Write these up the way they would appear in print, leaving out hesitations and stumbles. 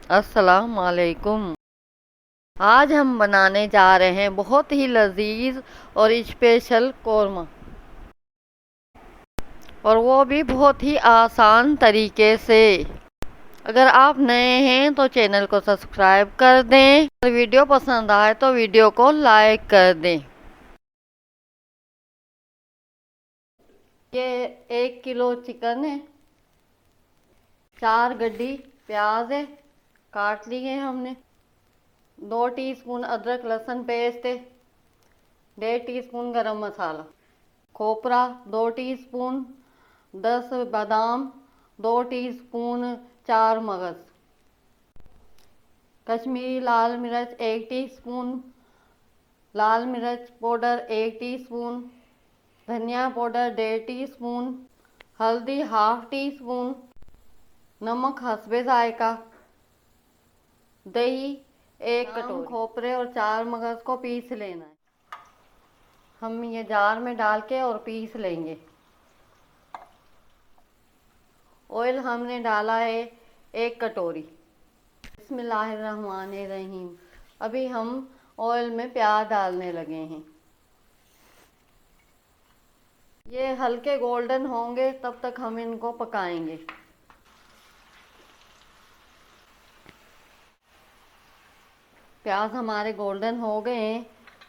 अस्सलाम वालेकुम। आज हम बनाने जा रहे हैं बहुत ही लजीज और स्पेशल कौरमा, और वो भी बहुत ही आसान तरीके से। अगर आप नए हैं तो चैनल को सब्सक्राइब कर दें और वीडियो पसंद आए तो वीडियो को लाइक कर दें। ये 1 किलो चिकन है, 4 गड्डी प्याज है, काट लिए हैं हमने। 2 टीस्पून अदरक लहसुन पेस्ट है, 1.5 टीस्पून गरम मसाला, खोपरा 2 टीस्पून, 10 बादाम, 2 टीस्पून, 4 मगज, कश्मीरी लाल मिर्च 1 टीस्पून, लाल मिर्च पाउडर 1 टीस्पून, धनिया पाउडर 1.5 टीस्पून, हल्दी 1/2 टीस्पून, नमक हस्बे जायका, दही 1 कटोरी। खोपरे और 4 मगज को पीस लेना है। हम ये जार में डाल के और पीस लेंगे। ऑयल हमने डाला है 1 कटोरी। बिस्मिल्लाहिर्रहमानिर्रहीम। अभी हम ऑयल में प्याज डालने लगे हैं। ये हल्के गोल्डन होंगे तब तक हम इनको पकाएंगे। प्याज हमारे गोल्डन हो गए हैं।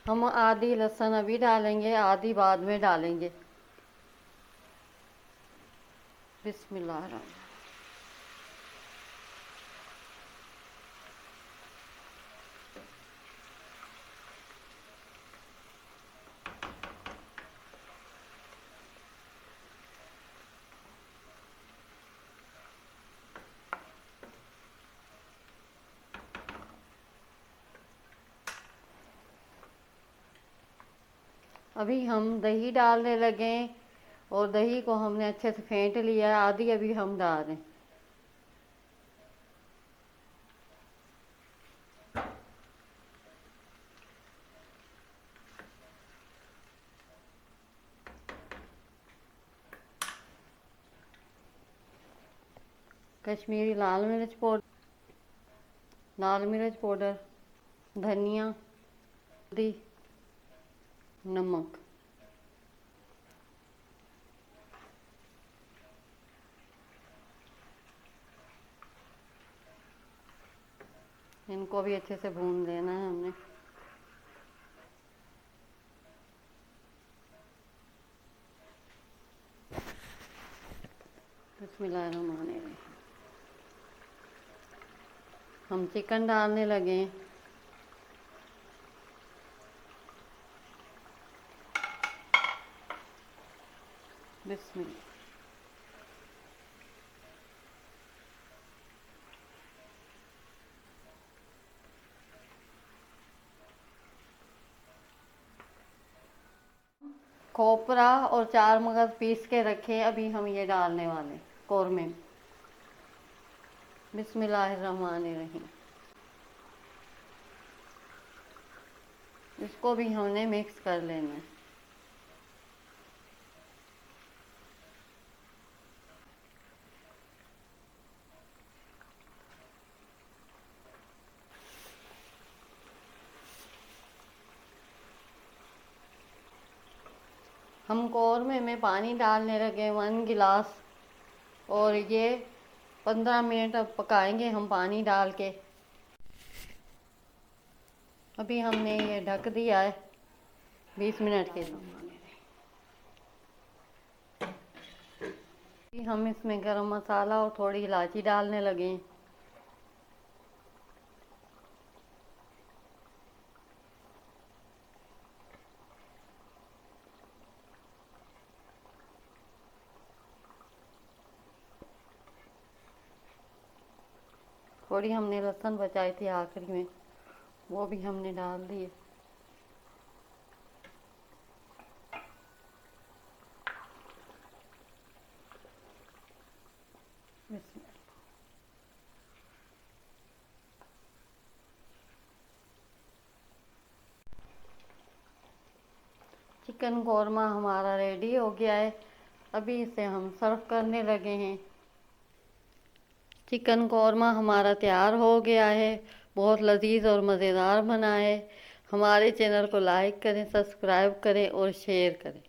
हम आधी लहसुन अभी डालेंगे, आधी बाद में डालेंगे। बिस्मिल्लाह। अभी हम दही डालने लगे और दही को हमने अच्छे से फेंट लिया है। आधी अभी हम डाल रहे हैं। कश्मीरी लाल मिर्च पाउडर, लाल मिर्च पाउडर, धनिया, हल्दी, नमक। इनको भी अच्छे से भून लेना है हमने। बिस्मिल्लाहिर्रहमानिर्रहीम। हम चिकन डालने लगे हैं। बिस्मिल्लाह। खोपरा और 4 मगज पीस के रखे, अभी हम ये डालने वाले कौरमे में। बिस्मिल्लाहिर्रहमानिर्रहीम। इसको भी हमने मिक्स कर लेना है। हम कौरमे में पानी डालने लगे 1 गिलास, और ये 15 मिनट अब पकाएंगे हम पानी डाल के। अभी हमने ये ढक दिया है 20 मिनट के लिए। हम इसमें गरम मसाला और थोड़ी इलायची डालने लगे हैं। थोड़ी हमने लहसुन बचाई थी आखिरी में, वो भी हमने डाल दिए। चिकन कौरमा हमारा रेडी हो गया है। अभी इसे हम सर्व करने लगे हैं। चिकन कौरमा हमारा तैयार हो गया है। बहुत लजीज और मज़ेदार बना है। हमारे चैनल को लाइक करें, सब्सक्राइब करें और शेयर करें।